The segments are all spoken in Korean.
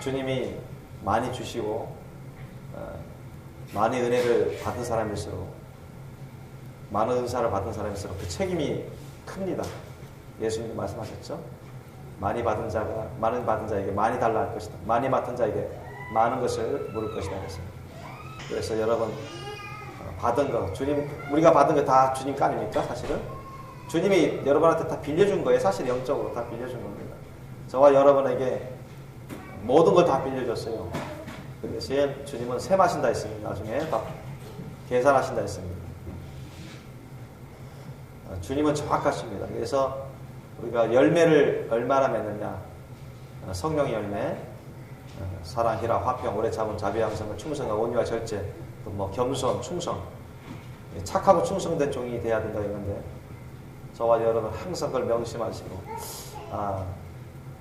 주님이 많이 주시고 많이 은혜를 받은 사람일수록, 많은 은사를 받은 사람일수록 그 책임이 큽니다. 예수님도 말씀하셨죠. 많이 받은 자에게 많이 달라 할 것이다. 많이 맡은 자에게 많은 것을 물을 것이다 했습니다. 그래서 여러분, 받은 거, 우리가 받은 거 다 주님 거 아닙니까? 사실은 주님이 여러분한테 다 빌려준 거예요. 사실 영적으로 다 빌려준 겁니다. 저와 여러분에게 모든 걸 다 빌려줬어요. 그 대신 주님은 셈하신다 했습니다. 나중에 다 계산하신다 했습니다. 주님은 정확하십니다. 그래서 우리가 열매를 얼마나 맺느냐, 성령의 열매, 사랑, 희락, 화평, 오래 참음, 자비, 양성을, 충성과 온유와 절제, 또 뭐 겸손, 충성, 착하고 충성된 종이 돼야 된다 했는데, 저와 여러분 항상 그걸 명심하시고,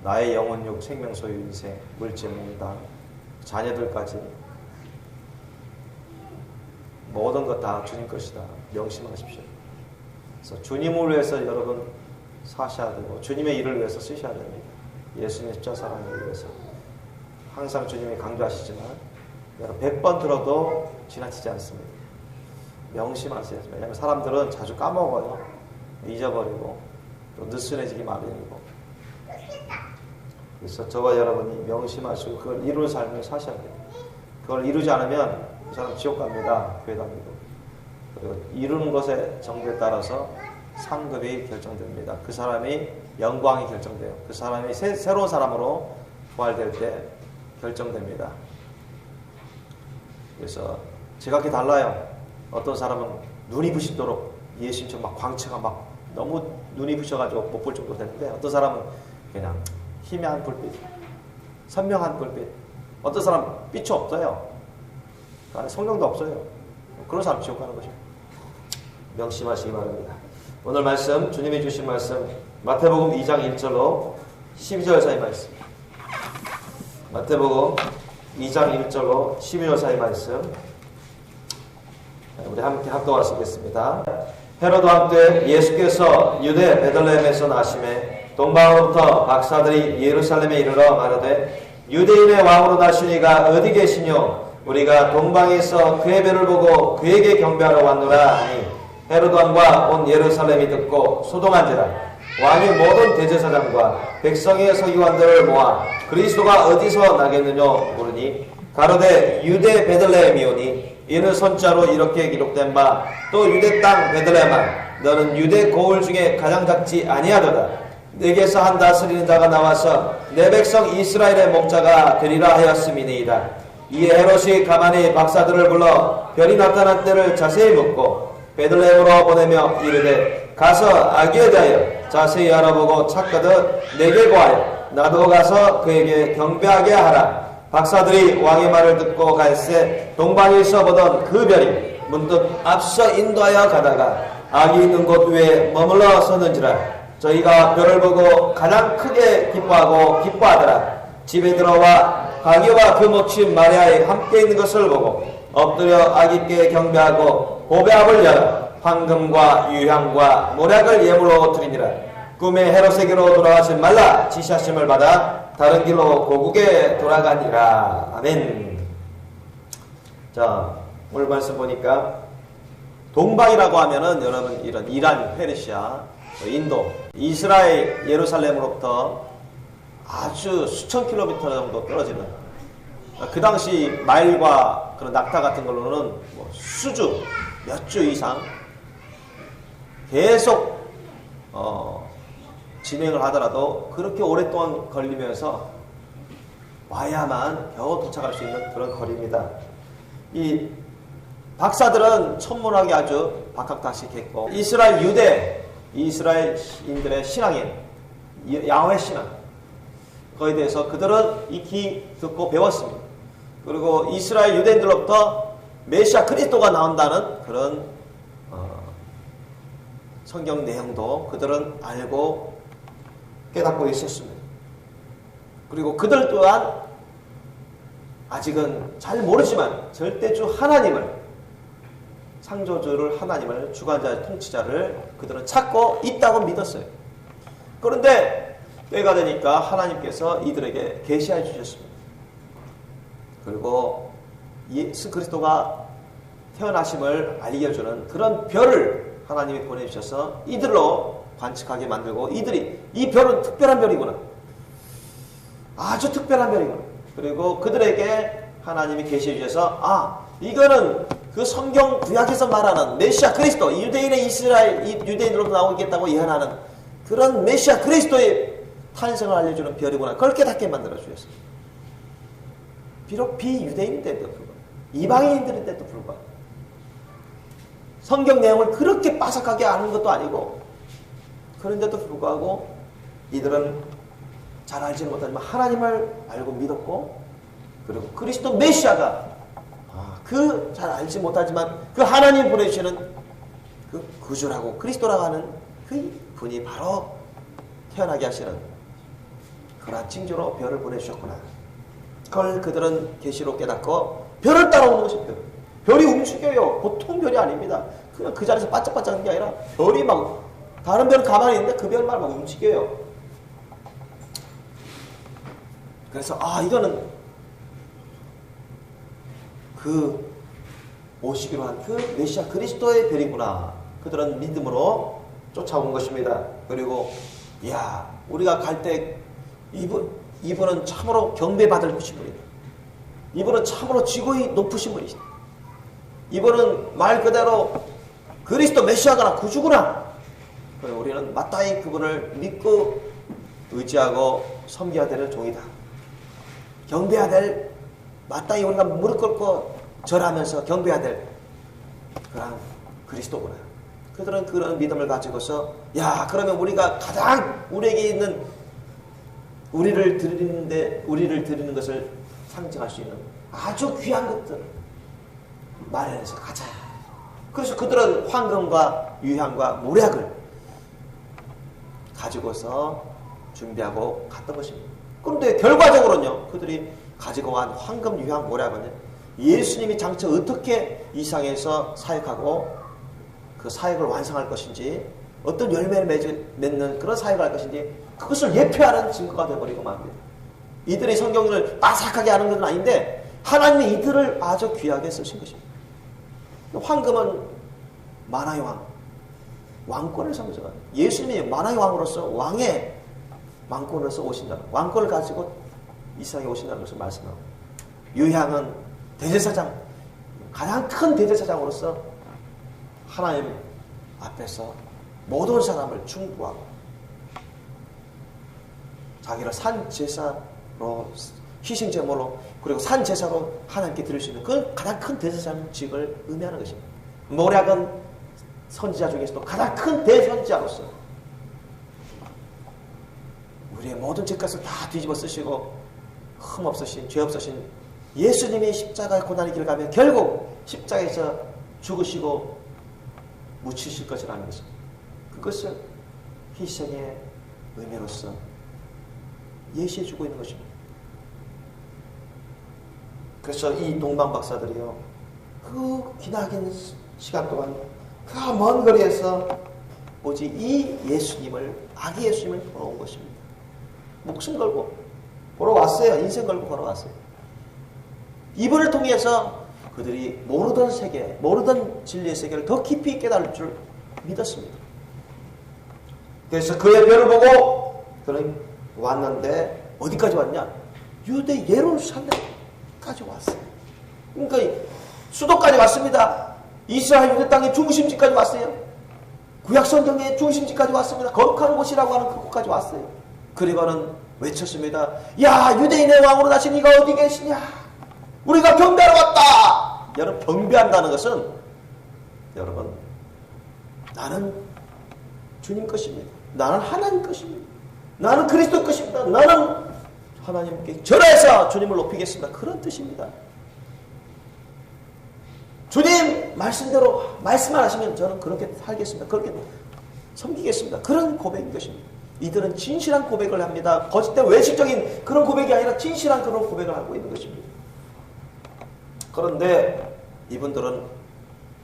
나의 영혼, 육, 생명, 소유, 인생, 물질, 몸다, 자녀들까지 모든 것 다 주님 것이다 명심하십시오. 그래서 주님을 위해서 여러분 사셔야 되고, 주님의 일을 위해서 쓰셔야 됩니다. 예수님의 십자가 사랑을 위해서. 항상 주님이 강조하시지만 여러분 100번 들어도 지나치지 않습니다. 명심하세요. 왜냐하면 사람들은 자주 까먹어요. 잊어버리고 또 느슨해지기 마련이고. 그래서 저와 여러분이 명심하시고 그걸 이루는 삶을 사셔야 돼요. 그걸 이루지 않으면 그 사람 지옥 갑니다. 교회 다니고. 그리고 이루는 것의 정도에 따라서 상급이 결정됩니다. 그 사람이 영광이 결정돼요. 그 사람이 새로운 사람으로 부활될 때 결정됩니다. 그래서 지각이 달라요. 어떤 사람은 눈이 부시도록 예수님처럼 막 광채가 막 너무 눈이 부셔가지고 못 볼 정도 되는데, 어떤 사람은 그냥 희미한 불빛, 선명한 불빛, 어떤 사람 빛이 없어요. 그 안에 성령도 없어요. 그런 사람 지옥 가는 것입니다. 명심하시기 바랍니다. 오늘 말씀, 주님이 주신 말씀, 마태복음 2장 1절로 12절 사이 말씀. 마태복음 2장 1절로 12절 사이 말씀. 우리 함께 합독하시겠습니다. 헤로드 왕 때 예수께서 유대 베들레헴에서 나심에 동방으로부터 박사들이 예루살렘에 이르러 말하되, 유대인의 왕으로 나시니가 어디 계시뇨? 우리가 동방에서 그의 배를 보고 그에게 경배하러 왔노라 하니, 헤로드 왕과 온 예루살렘이 듣고 소동한지라. 왕이 모든 대제사장과 백성의 서기관들을 모아 그리스도가 어디서 나겠느냐 물으니, 가로되 유대 베들레헴이오니 이는 손자로 이렇게 기록된 바, 또 유대 땅 베들레헴아 너는 유대 고을 중에 가장 작지 아니하도다. 내게서 한 다스리는 자가 나와서 내 백성 이스라엘의 목자가 되리라 하였음이니이다. 이에 헤롯이 가만히 박사들을 불러 별이 나타난 때를 자세히 묻고 베들레헴으로 보내며 이르되, 가서 아기에 대하여 자세히 알아보고 찾거든 내게 고하여 나도 가서 그에게 경배하게 하라. 박사들이 왕의 말을 듣고 갈새 동방에서 보던 그 별이 문득 앞서 인도하여 가다가 아기 있는 곳 위에 머물러 섰는지라. 저희가 별을 보고 가장 크게 기뻐하고 기뻐하더라. 집에 들어와 아기와 그 모친 마리아에 함께 있는 것을 보고 엎드려 아기께 경배하고 보배합을 열어 황금과 유향과 모략을 예물로 드리니라. 꿈에 헤롯에게로 돌아가지 말라 지시하심을 받아 다른 길로 고국에 돌아가니라. 아멘. 자, 오늘 말씀 보니까 동방이라고 하면은 여러분 이런 이란, 페르시아, 인도, 이스라엘 예루살렘으로부터 아주 수천 킬로미터 정도 떨어지는, 그 당시 마일과 그런 낙타 같은 걸로는 뭐 수주, 몇 주 이상 계속 진행을 하더라도 그렇게 오랫동안 걸리면서 와야만 겨우 도착할 수 있는 그런 거리입니다. 이 박사들은 천문학이 아주 박학다식했고, 이스라엘 유대, 이스라엘인들의 신앙인, 야훼 신앙, 거기에 대해서 그들은 익히 듣고 배웠습니다. 그리고 이스라엘 유대인들로부터 메시아 그리스도가 나온다는 그런 성경 내용도 그들은 알고 깨닫고 있었습니다. 그리고 그들 또한 아직은 잘 모르지만 절대주 하나님을, 창조주를, 하나님을, 주관자, 통치자를 그들은 찾고 있다고 믿었어요. 그런데 때가 되니까 하나님께서 이들에게 계시해 주셨습니다. 그리고 예수 그리스도가 태어나심을 알려주는 그런 별을 하나님이 보내주셔서 이들로 관측하게 만들고, 이 별은 특별한 별이구나, 아주 특별한 별이구나, 그리고 그들에게 하나님이 계시해 주셔서 이거는 그 성경 구약에서 말하는 메시아 그리스도, 유대인의 이스라엘 유대인으로 나오겠다고 예언하는 그런 메시아 그리스도의 탄생을 알려주는 별이구나, 그걸 깨닫게 만들어 주셨어요. 비록 비유대인인데도 불구하고, 이방인들인데도 불구하고, 성경 내용을 그렇게 빠삭하게 아는 것도 아니고, 그런데도 불구하고 이들은 잘 알지는 못하지만 하나님을 알고 믿었고, 그리고 그리스도 메시아가 그 잘 알지 못하지만 그 하나님 보내주시는 그 구주라고 그리스도라고 하는 그 분이 바로 태어나게 하시는 그러한 징조로 별을 보내주셨구나. 그걸 그들은 계시로 깨닫고 별을 따라오는 것입니다. 별이 움직여요. 보통 별이 아닙니다. 그냥 그 자리에서 반짝반짝 하는 게 아니라 별이 막, 다른 별은 가만히 있는데 그 별만 막 움직여요. 그래서 이거는 그 오시기로 한 그 메시아 그리스도의 별이구나. 그들은 믿음으로 쫓아온 것입니다. 그리고 우리가 갈 때 이분은 참으로 경배받을 분이다. 이분은 참으로 지고이 높으신 분이시다. 이분은 말 그대로 그리스도 메시아가 구주구나. 그리고 우리는 마땅히 그분을 믿고 의지하고 섬겨야 될 종이다. 경배해야 될, 마땅히 우리가 무릎 꿇고 절하면서 경배해야 될 그런 그리스도구나. 그들은 그런 믿음을 가지고서 그러면 우리가 가장 우리에게 있는 우리를 드리는 것을 상징할 수 있는 아주 귀한 것들을 마련해서 가자. 그래서 그들은 황금과 유향과 모략을 가지고서 준비하고 갔던 것입니다. 그런데 결과적으로는요, 그들이 가지고 간 황금, 유향, 모략은 예수님이 장차 어떻게 이 세상에서 사역하고 그 사역을 완성할 것인지, 어떤 열매를 맺는 그런 사역을 할 것인지, 그것을 예표하는 증거가 되어버리고 맙니다. 이들이 성경을 빠삭하게 아는 것은 아닌데 하나님이 이들을 아주 귀하게 쓰신 것입니다. 황금은 만화의 왕, 왕권을 상징하는, 예수님이 만화의 왕으로서 왕의 왕권으로서 오신다는, 왕권을 가지고 이 세상에 오신다는 것을 말씀하고, 유향은 대제사장, 가장 큰 대제사장으로서 하나님 앞에서 모든 사람을 충고하고 자기를 산제사로, 희생제물로, 그리고 산제사로 하나님께 드릴 수 있는 그 가장 큰 대제사장직을 의미하는 것입니다. 모략은 선지자 중에서도 가장 큰 대선지자로서 우리의 모든 죄값을 다 뒤집어 쓰시고 흠 없으신, 죄 없으신 예수님이 십자가의 고난의 길을 가면 결국 십자가에서 죽으시고 묻히실 것이라는 것입니다. 그것을 희생의 의미로서 예시해주고 있는 것입니다. 그래서 이 동방 박사들이요, 그 기나긴 시간 동안 그 먼 거리에서 오직 이 예수님을, 아기 예수님을 보러 온 것입니다. 목숨 걸고 보러 왔어요. 인생 걸고 보러 왔어요. 이분을 통해서 그들이 모르던 세계, 모르던 진리의 세계를 더 깊이 깨달을 줄 믿었습니다. 그래서 그의 별을 보고 그는 왔는데, 어디까지 왔냐? 유대 예루살렘까지 왔어요. 그러니까 수도까지 왔습니다. 이스라엘 유대 땅의 중심지까지 왔어요. 구약성경의 중심지까지 왔습니다. 거룩한 곳이라고 하는 그곳까지 왔어요. 그리고는 외쳤습니다. 유대인의 왕으로 나신 이가 어디 계시냐? 우리가 경배하러 왔다. 여러분, 경배한다는 것은, 여러분, 나는 주님 것입니다. 나는 하나님 것입니다. 나는 그리스도 것입니다. 나는 하나님께 절해서 주님을 높이겠습니다. 그런 뜻입니다. 주님 말씀대로 말씀만 하시면 저는 그렇게 살겠습니다. 그렇게 섬기겠습니다. 그런 고백인 것입니다. 이들은 진실한 고백을 합니다. 거짓된 외식적인 그런 고백이 아니라 진실한 그런 고백을 하고 있는 것입니다. 그런데 이분들은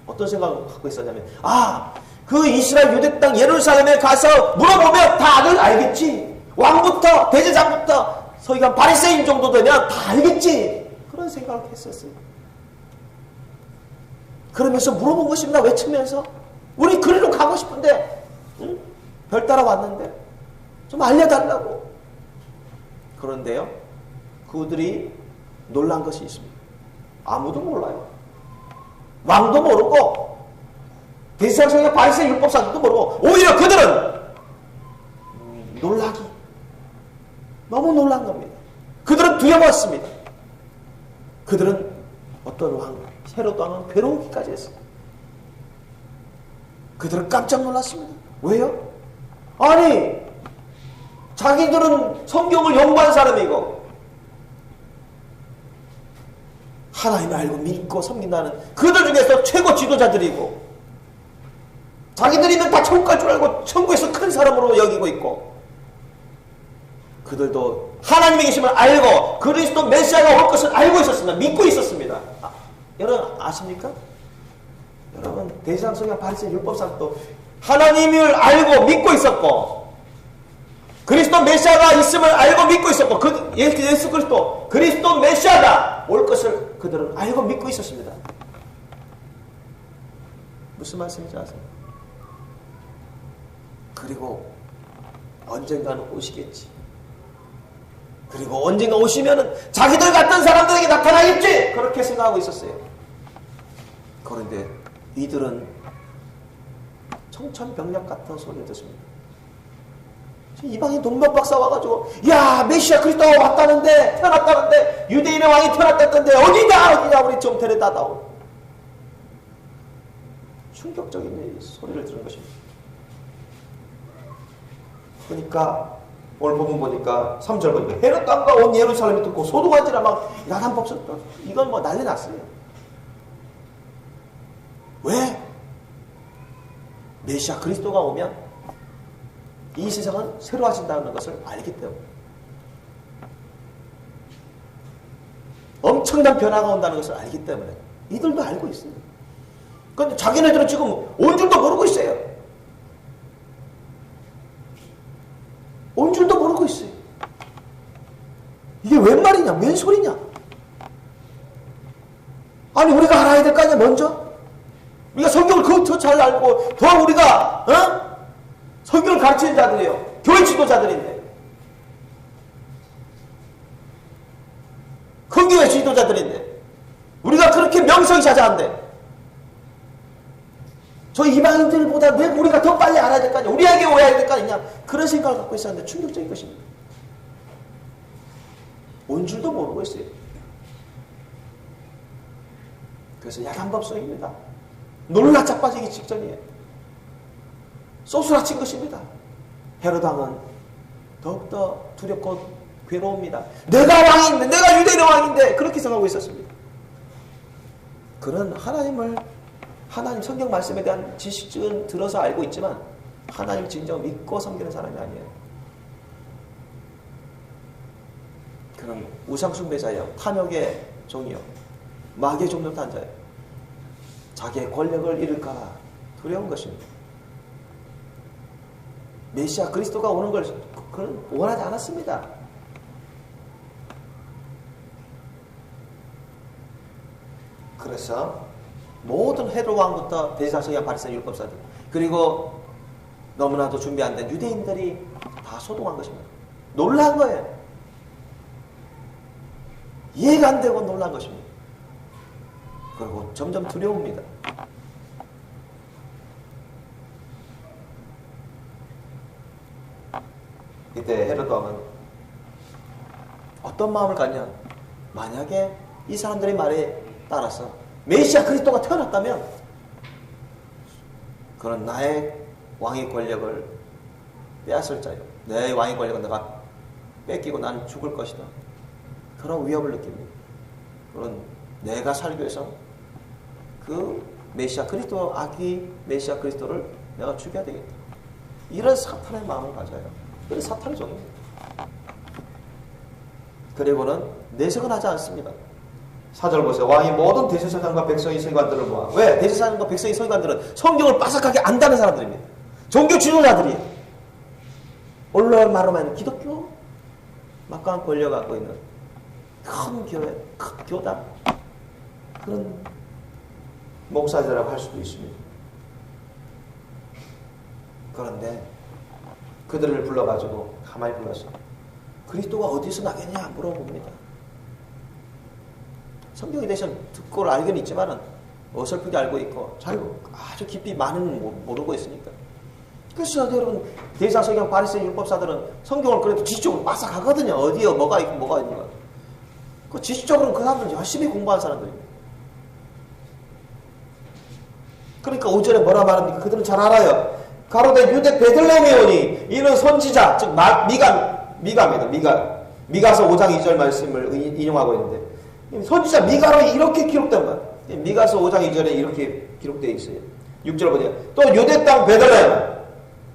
어떤 생각을 갖고 있었냐면, 그 이스라엘 유대 땅 예루살렘에 가서 물어보면 다들 알겠지. 왕부터 대제사장부터 서기관 바리새인 정도 되면 다 알겠지. 그런 그런 생각을 했었어요. 그러면서 물어본 것입니다. 외치면서 우리 그리로 가고 싶은데 응? 별 따라 왔는데 좀 알려달라고. 그런데요, 그들이 놀란 것이 있습니다. 아무도 몰라요. 왕도 모르고 대제사장의 바리새인 율법사들도 모르고 오히려 그들은 놀라기 너무 놀란 겁니다. 그들은 두려웠습니다. 그들은 어떤 왕, 헤롯 왕은 괴로우기까지 했어요. 그들은 깜짝 놀랐습니다. 왜요? 아니, 자기들은 성경을 연구한 사람이고 하나님을 알고 믿고 섬긴다는 그들 중에서 최고 지도자들이고 자기들이면 다 천국 갈 줄 알고 천국에서 큰 사람으로 여기고 있고 그들도 하나님의 계심을 알고 그리스도 메시아가 올 것을 알고 있었습니다. 믿고 있었습니다. 여러분 아십니까? 여러분 대제사장과 바리새인 율법사도 하나님을 알고 믿고 있었고 그리스도 메시아가 있음을 알고 믿고 있었고 예수 그리스도 그리스도 메시아가 올 것을 그들은 알고 믿고 있었습니다. 무슨 말씀인지 아세요? 그리고 언젠가는 오시겠지. 그리고 언젠가 오시면은 자기들 같은 사람들에게 나타나겠지. 그렇게 생각하고 있었어요. 그런데 이들은 청천벽력 같은 소리를 듣습니다. 이방인 동방 박사 와가지고 야 메시아 그리스도가 왔다는데 태어났다는데 유대인의 왕이 태어났다던데 어디다 우리 좀 데려다다오. 충격적인 소리를 들은 것입니다. 그러니까 오늘 본문 보니까 3절 보니까 헤롯 왕과 온 예루살렘이 듣고 소동한지라 막 야단 법석도 이건 뭐 난리 났어요. 왜? 메시아 그리스도가 오면 이 세상은 새로워진다는 것을 알기 때문에 엄청난 변화가 온다는 것을 알기 때문에 이들도 알고 있습니다. 그런데 자기네들은 지금 온 줄도 모르고 있어요. 온 줄도 모르고 있어요. 이게 웬 말이냐? 웬 소리냐? 아니 우리가 알아야 될 거 아니야 먼저? 우리가 성경을 더 잘 알고 더 우리가 성경을 가르치는 자들이에요. 교회 지도자들인데. 큰 교회 지도자들인데. 우리가 그렇게 명성이 자자한데. 저 이방인들보다 왜 우리가 더 빨리 알아야 될 거 아니야? 우리에게 오해야 될 거 아니냐? 그런 생각을 갖고 있었는데 충격적인 것입니다. 온 줄도 모르고 있어요. 그래서 야단법석입니다. 놀라 자빠지기 직전이에요. 쏘수라친 것입니다. 헤롯 왕은 더욱더 두렵고 괴로웁니다. 내가 왕인데, 내가 유대인의 왕인데 그렇게 생각하고 있었습니다. 그는 하나님 성경 말씀에 대한 지식은 들어서 알고 있지만 하나님 진정 믿고 섬기는 사람이 아니에요. 그는 우상숭배자예요. 탐욕의 종이요. 마귀의 종로 탄 자예요. 자기의 권력을 잃을까봐 두려운 것입니다. 메시아 그리스도가 오는 걸 그는 원하지 않았습니다. 그래서 모든 헤롯 왕부터 대제사장과 바리새인 율법사들 그리고 너무나도 준비 안 된 유대인들이 다 소동한 것입니다. 놀란 거예요. 이해가 안 되고 놀란 것입니다. 그리고 점점 두려웁니다. 이때 헤롯 왕은 어떤 마음을 갖냐? 만약에 이 사람들의 말에 따라서 메시아 그리스도가 태어났다면 그런 나의 왕의 권력을 빼앗을 자요. 내 왕의 권력은 내가 뺏기고 난 죽을 것이다. 그런 위협을 느낍니다. 그런 내가 살기 위해서 그 메시아 그리스도 아기 메시아 그리스도를 내가 죽여야 되겠다. 이런 사탄의 마음을 가져요. 그래서 사탄의 종입니다. 그리고는 내색은 하지 않습니다. 4절 보세요. 왕이 모든 대제사장과 백성의 서기관들을 모아. 왜? 대제사장과 백성의 서기관들은 성경을 빠삭하게 안다는 사람들입니다. 종교 지도자들이에요. 언론 말로만 기독교 막강한 권력 갖고 있는 큰 교회, 큰 교단, 그런 목사들이라고 할 수도 있습니다. 그런데 그들을 불러가지고 가만히 불러서 그리스도가 어디서 나겠냐 물어봅니다. 성경에 대해서는 듣고 알고는 있지만은 어설프게 알고 있고 아주 깊이 많은 모르고 있으니까. 그래서 여러분 대사성경 바리새인 율법사들은 성경을 그래도 지식적으로 빠삭 하거든요. 어디에 뭐가 있고 뭐가 있는가. 그 지식적으로는 그 사람들은 열심히 공부한 사람들입니다. 그러니까 5절에 뭐라 말합니까? 그들은 잘 알아요. 가로되 유대 베들레헴에 오니 이는 선지자 즉 미가입니다. 미가서 5장 2절 말씀을 인용하고 있는데 선지자 미가로 이렇게 기록된 거예요. 미가서 5장 2절에 이렇게 기록되어 있어요. 6절 보세요. 또 유대 땅 베들레헴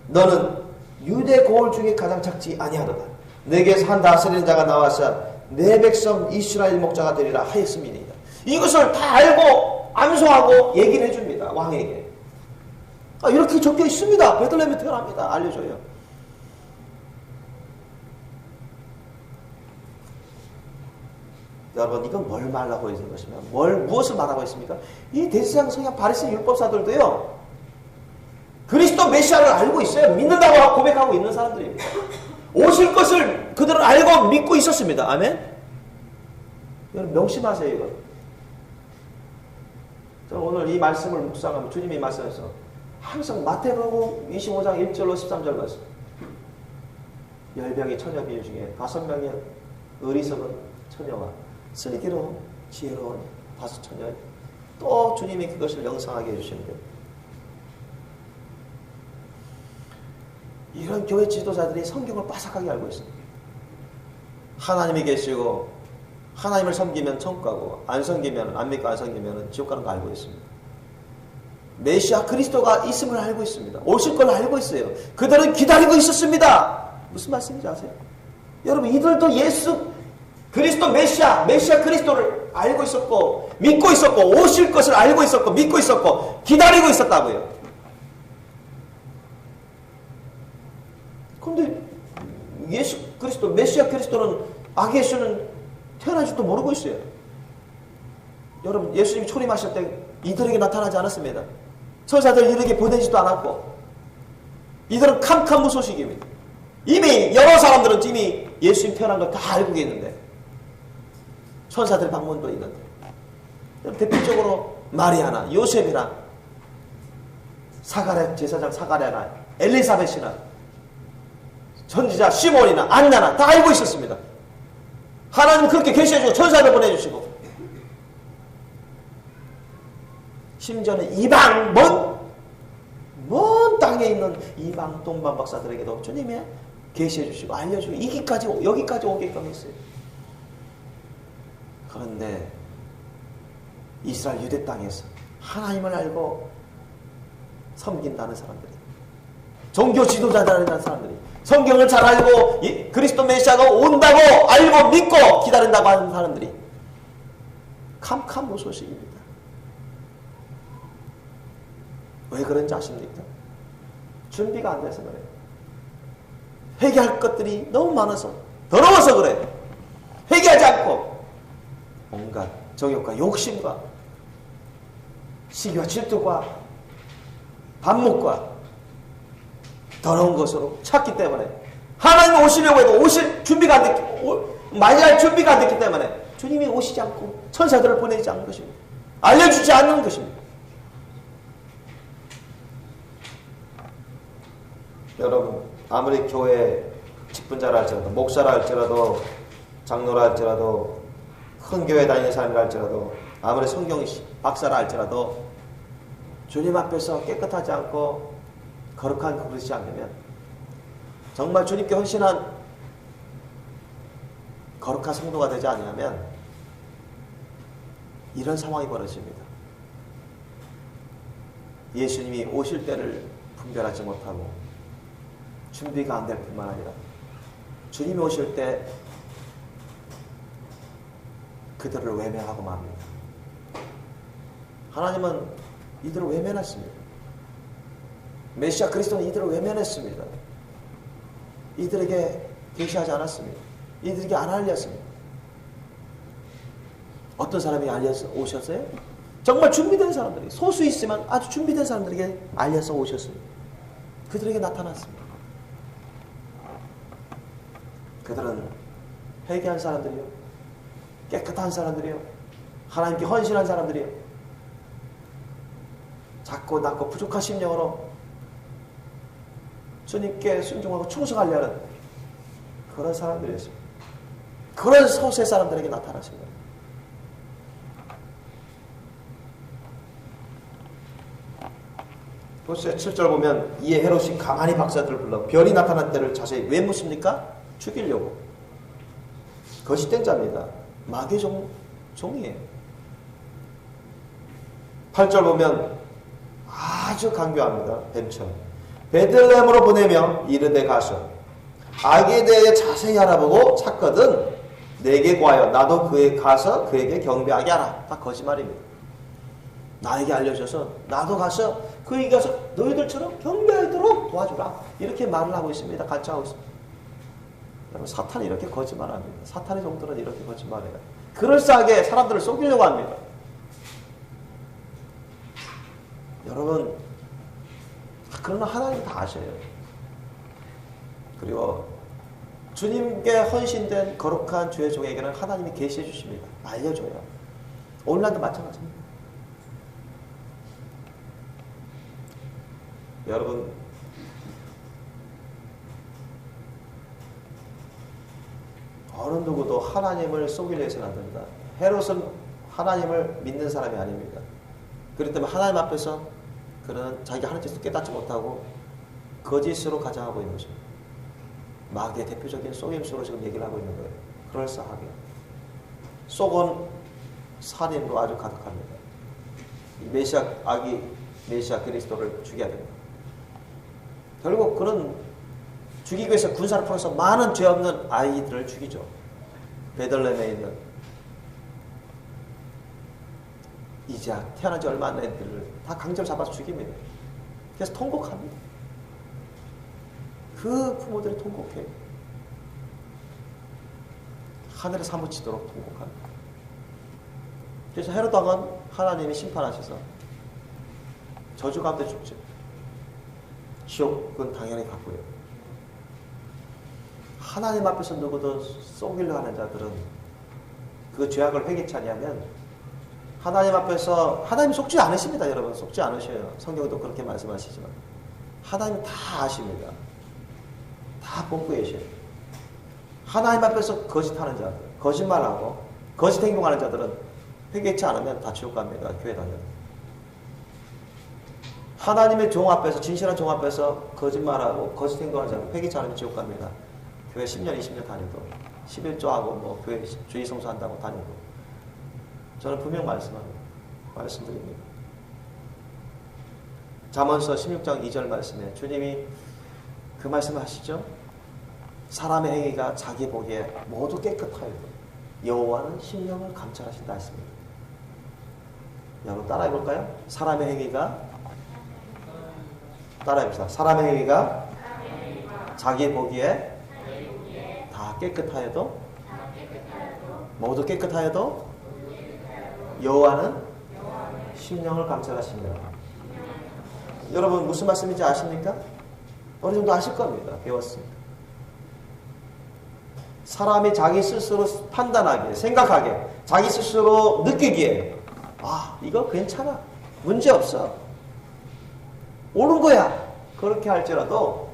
너는 유대 고을 중에 가장 작지 아니하도다. 내게서 한 다스리는 자가 나와서 내 백성 이스라엘 목자가 되리라 하였음이니이다. 이것을 다 알고 암송하고 얘기를 해줍니다. 왕에게. 이렇게 적혀 있습니다. 베들레헴에 태어납니다. 알려줘요. 여러분 이건 뭘 말하고 있는 것이며 무엇을 말하고 있습니까? 이 대제사장 성경 바리새인 율법사들도요. 그리스도 메시아를 알고 있어요. 믿는다고 고백하고 있는 사람들입니다. 오실 것을 그들은 알고 믿고 있었습니다. 아멘? 여러분 명심하세요. 이거. 저는 오늘 이 말씀을 묵상하면 주님이 말씀하셔서 항상 마태복음 25장 1절로 13절 말씀 10명의 처녀 비유 중에 5명의 어리석은 처녀와 슬기로운 지혜로운 5처녀 또 주님이 그것을 영상하게 해주시는데 이런 교회 지도자들이 성경을 빠삭하게 알고 있습니다. 하나님이 계시고 하나님을 섬기면 천국 가고 안 섬기면 안 믿고 안 섬기면 지옥 가는 거 알고 있습니다. 메시아 그리스도가 있음을 알고 있습니다. 오실 걸 알고 있어요. 그들은 기다리고 있었습니다. 무슨 말씀인지 아세요? 여러분 이들도 예수 그리스도 메시아 그리스도를 알고 있었고 믿고 있었고 오실 것을 알고 있었고 믿고 있었고 기다리고 있었다고요. 그런데 예수 그리스도 메시아 그리스도는 아기 예수는 태어난지도 모르고 있어요. 여러분 예수님이 초림하실 때 이들에게 나타나지 않았습니다. 천사들 이들에게 보내지도 않았고 이들은 캄캄무소식입니다. 이미 여러 사람들은 이미 예수님 태어난 걸 다 알고 있는데 천사들 방문도 있는데 대표적으로 마리아나 요셉이나 사가랴 제사장 사가랴나 엘리사벳이나 선지자 시몬이나 안나나 다 알고 있었습니다. 하나님 그렇게 계시해주고 천사를 보내주시고 심지어는 이방 먼 땅에 있는 이방 동방 박사들에게도 주님이 계시해주시고 알려주고 여기까지 오게끔 했어요. 그런데 이스라엘 유대 땅에서 하나님을 알고 섬긴다는 사람들이 종교 지도자들이라는 사람들이 성경을 잘 알고 그리스도 메시아가 온다고 알고 믿고 기다린다고 하는 사람들이 캄캄무소식입니다. 왜 그런지 아십니까? 준비가 안 돼서 그래요. 회개할 것들이 너무 많아서 더러워서 그래요. 회개하지 않고 온갖 정욕과 욕심과 시기와 질투과 반목과 더러운 것으로 찾기 때문에 하나님 오시려고 해도 오실 준비가 안 됐기 맞이할 준비가 안 됐기 때문에 주님이 오시지 않고 천사들을 보내지 않는 것입니다. 알려주지 않는 것입니다. 여러분 아무리 교회 직분자라 할지라도 목사라 할지라도 장로라 할지라도 큰 교회 다니는 사람이라 할지라도 아무리 성경 박사라 할지라도 주님 앞에서 깨끗하지 않고 거룩한 그릇이 않으면 정말 주님께 헌신한 거룩한 성도가 되지 않으면 이런 상황이 벌어집니다. 예수님이 오실 때를 분별하지 못하고 준비가 안 될 뿐만 아니라 주님이 오실 때 그들을 외면하고 맙니다. 하나님은 이들을 외면했습니다. 메시아 그리스도는 이들을 외면했습니다. 이들에게 계시하지 않았습니다. 이들에게 안 알렸습니다. 어떤 사람이 알려서 오셨어요? 정말 준비된 사람들이, 소수 있지만 아주 준비된 사람들에게 알려서 오셨어요. 그들에게 나타났습니다. 그들은 회개한 사람들이요, 깨끗한 사람들이요, 하나님께 헌신한 사람들이요, 작고 낮고 부족한 심령으로 주님께 순종하고 충성하려는 그런 사람들이었습니다. 그런 소수의 사람들에게 나타나신 거예요. 보세요. 7절 보면 이에 헤롯이 가만히 박사들을 불러 별이 나타난 때를 자세히 왜 묻습니까? 죽이려고. 거짓된 자입니다. 마귀의 종이에요. 8절 보면 아주 강조합니다. 뱀처럼. 베들레헴으로 보내며 이르되 가서 아기에 대해 자세히 알아보고 찾거든 내게 구하여 나도 그에 가서 그에게 경배하게 하라. 다 거짓말입니다. 나에게 알려줘서 나도 가서 그에게 가서 너희들처럼 경배하도록 도와주라. 이렇게 말을 하고 있습니다. 간청하고 있습니다. 여러분, 사탄이 이렇게 거짓말합니다. 사탄의 종들은 이렇게 거짓말해요. 그럴싸하게 사람들을 속이려고 합니다. 여러분, 그러나 하나님 다 아셔요. 그리고 주님께 헌신된 거룩한 주의 종에게는 하나님이 계시해 주십니다. 알려줘요. 오늘날도 마찬가지입니다. 여러분, 어느 누구도 하나님을 속이려 해서는 안 됩니다. 헤롯은 하나님을 믿는 사람이 아닙니다. 그렇기 때문에 하나님 앞에서 그는 자기가 하는 짓을 깨닫지 못하고 거짓으로 가장하고 있는 것입니다. 마귀의 대표적인 속임수로 지금 얘기를 하고 있는 거예요. 그럴싸하게. 속은 살인으로 아주 가득합니다. 아기 메시아 그리스도를 죽여야 됩니다. 결국 그는 죽이기 위해서 군사를 풀어서 많은 죄 없는 아이들을 죽이죠. 베들레헴에 있는 이제 태어난 지 얼마 안 된 애들을 다 강제로 잡아서 죽입니다. 그래서 통곡합니다. 그 부모들이 통곡해요. 하늘에 사무치도록 통곡합니다. 그래서 헤롯 왕은 하나님이 심판하셔서 저주 가운데 죽죠. 지옥은 당연히 갔고요. 하나님 앞에서 누구도 속이려 하는 자들은 그 죄악을 회개치 아니하면 하나님 앞에서 하나님 속지 않으십니다. 여러분, 속지 않으셔요. 성경도 그렇게 말씀하시지만 하나님 다 아십니다. 다 보고 계셔요. 하나님 앞에서 거짓하는 자들, 거짓말하고 거짓 행동하는 자들은 회개치 않으면 다 지옥 갑니다. 교회 다녀도. 하나님의 종 앞에서, 진실한 종 앞에서 거짓말하고 거짓 행동하는 자는 회개치 않으면 지옥 갑니다. 교회 10년, 20년 다니도 11조하고 뭐 교회 주의 성수한다고 다니고 저는 분명 말씀드립니다. 잠언서 16장 2절 말씀에 주님이 그 말씀을 하시죠. 사람의 행위가 자기 보기에 모두 깨끗하여도 여호와는 심령을 감찰하신다 했습니다. 여러분 따라해볼까요? 사람의 행위가 따라해봅시다. 사람의 행위가 자기 보기에 다 깨끗하여도 모두 깨끗하여도 여호와는 심령을 감찰하십니다. 여러분 무슨 말씀인지 아십니까? 어느 정도 아실 겁니다. 배웠습니다. 사람이 자기 스스로 판단하기에, 생각하기에, 자기 스스로 느끼기에 아, 이거 괜찮아. 문제없어. 옳은 거야. 그렇게 할지라도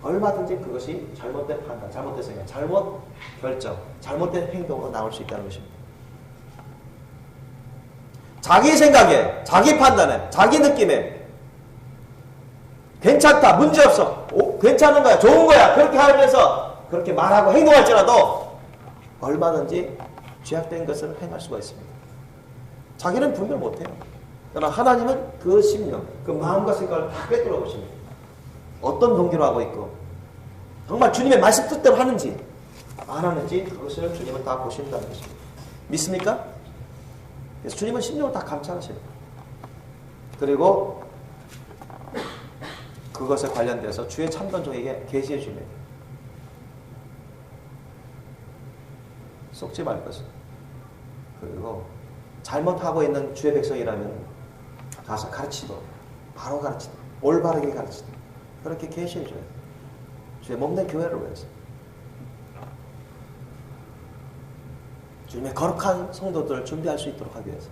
얼마든지 그것이 잘못된 판단, 잘못된 생각, 잘못 결정, 잘못된 행동으로 나올 수 있다는 것입니다. 자기 생각에, 자기 판단에, 자기 느낌에 괜찮다, 문제없어, 괜찮은 거야, 좋은 거야 그렇게 하면서 그렇게 말하고 행동할지라도 얼마든지 죄악된 것을 행할 수가 있습니다. 자기는 분별 못해요. 그러나 하나님은 그 심령, 그 마음과 생각을 다 꿰뚫어 보십니다. 어떤 동기로 하고 있고 정말 주님의 말씀 뜻대로 하는지 안 하는지 그것을 주님은 다 보신다는 것입니다. 믿습니까? 그래서 주님은 심령을 다 감찰하십니다. 그리고 그것에 관련돼서 주의 참된 종에게 계시해 줍니다. 속지 말 것을. 그리고 잘못하고 있는 주의 백성이라면 가서 가르치고 바로 가르치고 올바르게 가르치고 그렇게 계시해줘야 돼요. 주의 몸된 교회를 위해서 주님의 거룩한 성도들을 준비할 수 있도록 하기 위해서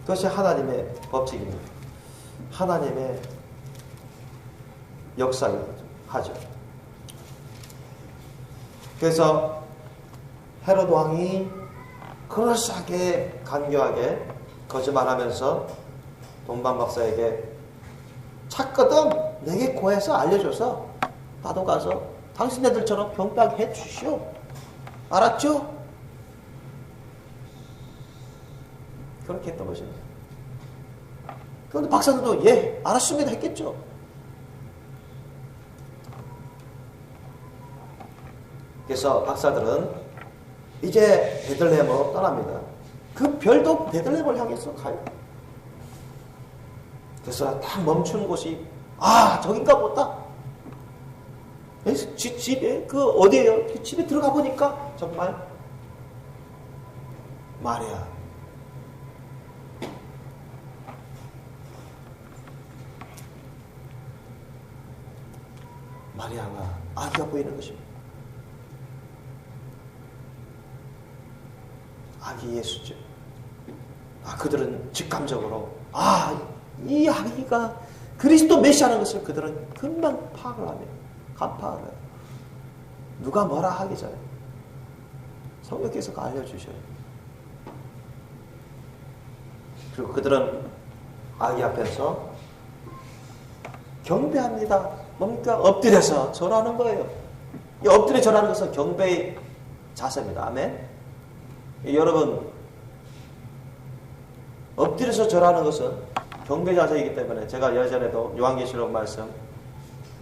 그것이 하나님의 법칙입니다. 하나님의 역사이죠. 하죠. 그래서 헤롯 왕이 그럴싸하게 간교하게 거짓말하면서 동방 박사에게 찾거든 내게 고해서 알려줘서 나도 가서 당신네들처럼 병따게 해주시오. 알았죠? 그렇게 했던 것입니다. 그런데 박사들도 예 알았습니다 했겠죠. 그래서 박사들은 이제 베들레헴으로 떠납니다. 그 별도 베들레헴을 향해서 가요. 그래서 딱 멈춘 곳이 저긴가 보다. 집에 그 어디에요? 그 집에 들어가 보니까 정말 마리아가 아기가 보이는 것입니다. 아기 예수죠. 그들은 직감적으로 이 아기가 그리스도 메시아라는 것을 그들은 금방 파악을 합니다. 간파를 해요. 누가 뭐라 하기 전에 성령께서 알려주셔요. 그리고 그들은 아기 앞에서 경배합니다. 뭡니까? 엎드려서 절하는 거예요. 이 엎드려 절하는 것은 경배의 자세입니다. 아멘. 여러분 엎드려서 절하는 것은 경배 자세이기 때문에 제가 예전에도 요한계시록 말씀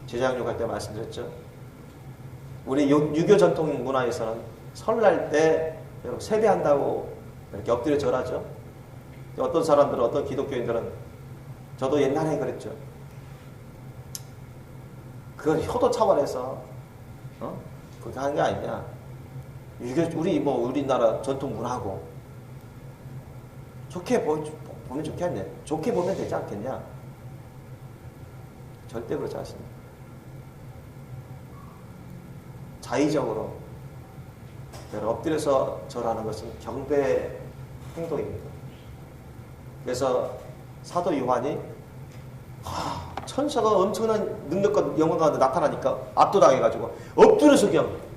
제장육할 때 말씀드렸죠. 우리 유교 전통 문화에서는 설날 때 여러분 세배한다고 이렇게 엎드려 절하죠. 어떤 사람들은 어떤 기독교인들은 저도 옛날에 그랬죠. 그건 효도 차원에서 그렇게 하는 게 아니냐. 우리나라 전통 문화고 좋게 보면 좋겠네. 좋게 보면 되지 않겠냐. 절대 그렇지 않습니다. 자의적으로 엎드려서 절하는 것은 경배 행동입니다. 그래서 사도 요한이 천사가 엄청난 능력과 영광 가운데 나타나니까 압도당해가지고 엎드려서 그냥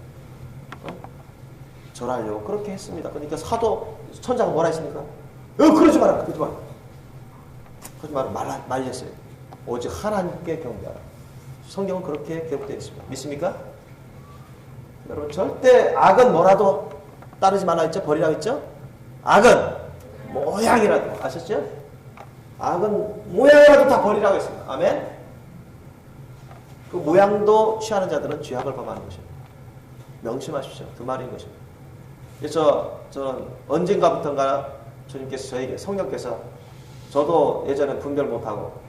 절하려고 그렇게 했습니다. 그러니까 사도 천사가 뭐라 했습니까? 그러지 마라. 그러지 마라. 그러지 마라. 말렸어요. 오직 하나님께 경배하라. 성경은 그렇게 기록되어 있습니다. 믿습니까? 여러분 절대 악은 뭐라도 따르지 말라 했죠? 버리라고 했죠? 악은 모양이라도 아셨죠? 악은 모양이라도 다 버리라고 했습니다. 아멘? 그 모양도 취하는 자들은 죄악을 범하는 것입니다. 명심하십시오. 그 말인 것입니다. 그래서 저는 언젠가부터인가 주님께서 저에게 성령께서 저도 예전에 분별 못하고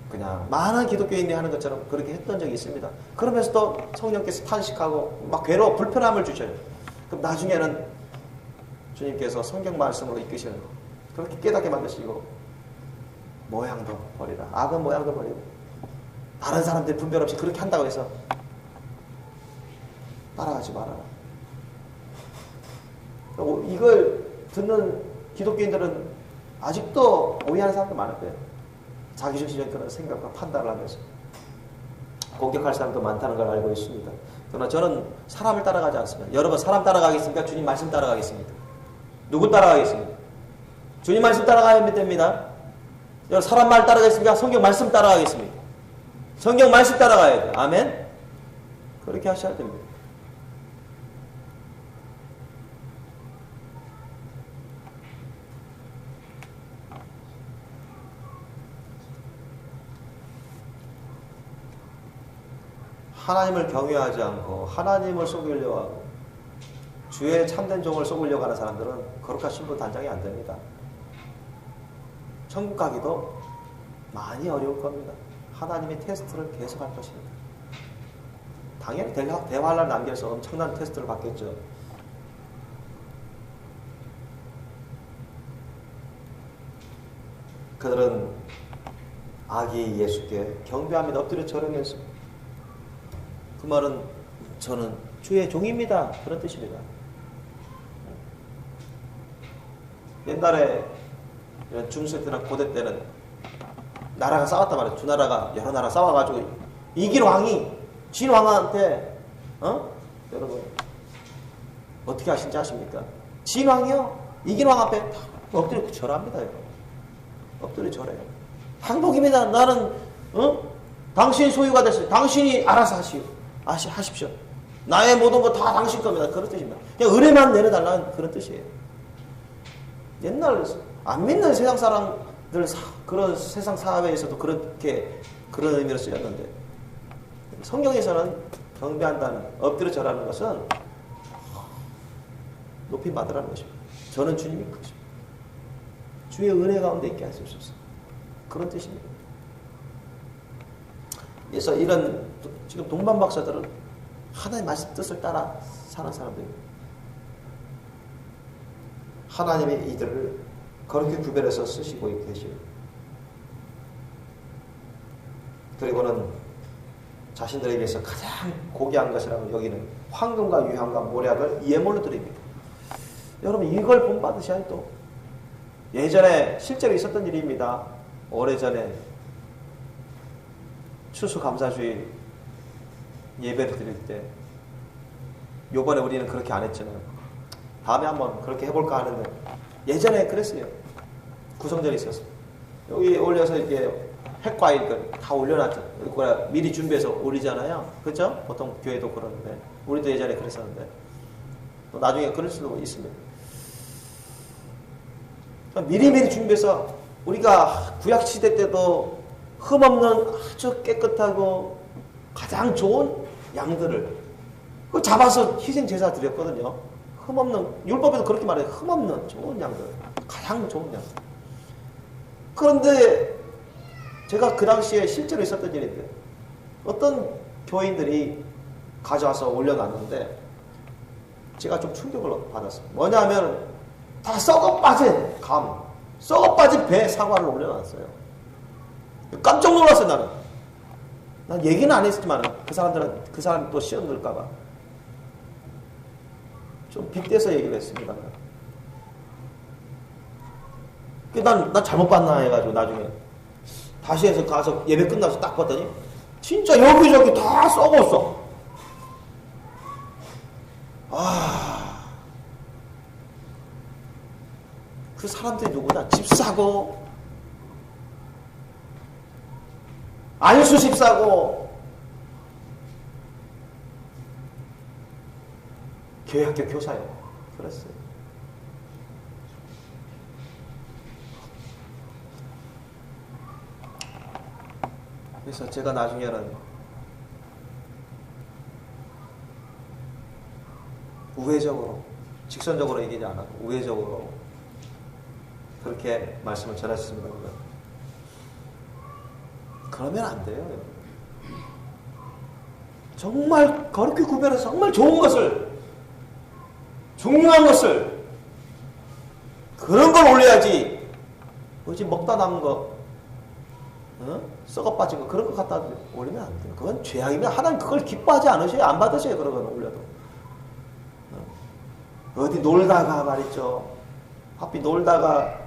그냥 많은 기독교인이 하는 것처럼 그렇게 했던 적이 있습니다. 그러면서 또 성령께서 탄식하고 막 괴로워 불편함을 주셔요. 그럼 나중에는 주님께서 성경 말씀으로 이끄시는 그렇게 깨닫게 만드시고 모양도 버리라. 악은 모양도 버리고 다른 사람들 분별 없이 그렇게 한다고 해서 따라가지 말아라. 이걸 듣는 기독교인들은 아직도 오해하는 사람도 많을 거예요. 자기중심적인 그런 생각과 판단을 하면서 공격할 사람도 많다는 걸 알고 있습니다. 그러나 저는 사람을 따라가지 않습니다. 여러분 사람 따라가겠습니까? 주님 말씀 따라가겠습니까? 누구 따라가겠습니까? 주님 말씀 따라가야 됩니다. 여러분 사람 말 따라가겠습니까? 성경 말씀 따라가겠습니까? 성경 말씀 따라가야 돼요. 아멘? 그렇게 하셔야 됩니다. 하나님을 경외하지 않고 하나님을 속이려고 하고 주의 참된 종을 속이려고 하는 사람들은 거룩한 신분 단장이 안 됩니다. 천국 가기도 많이 어려울 겁니다. 하나님의 테스트를 계속할 것입니다. 당연히 대화를 남겨서 엄청난 테스트를 받겠죠. 그들은 아기 예수께 경배합니다. 엎드려 절하면서. 그 말은 저는 주의 종입니다. 그런 뜻입니다. 옛날에 이런 중세 때나 고대 때는 나라가 싸웠단 말이에요. 두 나라가 여러 나라 싸워가지고 이길 왕이 진 왕한테 여러분 어떻게 하신지 아십니까? 진 왕이요 이긴 왕 앞에 엎드려 절합니다. 여러분. 엎드려 절해요. 항복입니다. 나는 당신이 소유가 됐어요. 당신이 알아서 하십시오. 나의 모든 거 다 당신 겁니다. 그런 뜻입니다. 그냥 은혜만 내려달라는 그런 뜻이에요. 옛날 안 믿는 세상 사람들 그런 세상 사회에서도 그렇게 그런 의미로 쓰였는데 성경에서는 경배한다는 엎드려 절하는 것은 높임 받으라는 것입니다. 저는 주님이 크십니다. 주의 은혜 가운데 있게 하시옵소서. 그런 뜻입니다. 그래서 이런 지금 동반 박사들은 하나님의 말씀 뜻을 따라 사는 사람들입니다. 하나님이 이들을 그렇게 구별해서 쓰시고 계시고 그리고는 자신들에 비해서 가장 고귀한 것이라고 여기는 황금과 유향과 모략을 예물로 드립니다. 여러분 이걸 본받으셔야 또 예전에 실제로 있었던 일입니다. 오래전에 추수감사주일 예배를 드릴 때 요번에 우리는 그렇게 안 했잖아요. 다음에 한번 그렇게 해볼까 하는데 예전에 그랬어요. 구성전이 있었어요. 여기 올려서 이렇게 핵과일 다 올려놨죠. 미리 준비해서 올리잖아요. 그렇죠? 보통 교회도 그러는데 우리도 예전에 그랬었는데 또 나중에 그럴 수도 있습니다. 미리미리 준비해서 우리가 구약시대 때도 흠없는 아주 깨끗하고 가장 좋은 양들을 잡아서 희생제사 드렸거든요. 흠없는, 율법에도 그렇게 말해요. 흠없는 좋은 양들. 가장 좋은 양. 그런데 제가 그 당시에 실제로 있었던 일인데 어떤 교인들이 가져와서 올려놨는데 제가 좀 충격을 받았어요. 뭐냐면 다 썩어빠진 감, 썩어빠진 배 사과를 올려놨어요. 깜짝 놀랐어요. 나는. 난 얘기는 안 했지만 그 사람이 또 시험 들까봐 좀 빗대서 얘기를 했습니다. 난 잘못 봤나 해가지고 나중에 다시 해서 가서 예배 끝나서 딱 봤더니 진짜 여기저기 다 썩었어. 그 사람들이 누구냐? 집 사고 안수집 사고 교회 학교 교사예요. 그랬어요. 그래서 제가 나중에는 우회적으로, 직선적으로 얘기하지 않아도 우회적으로 그렇게 말씀을 전하셨습니다. 그러면 안 돼요. 정말 그렇게 구별해서 정말 좋은 것을, 중요한 것을 그런 걸 올려야지. 뭐지 먹다 남은 거, 썩어 빠진 거 그런 거 갖다 올리면 안 돼요. 그건 죄악이면 하나님 그걸 기뻐하지 않으셔요. 안 받으셔요. 그런 건 올려도. 어디 놀다가 말이죠. 하필 놀다가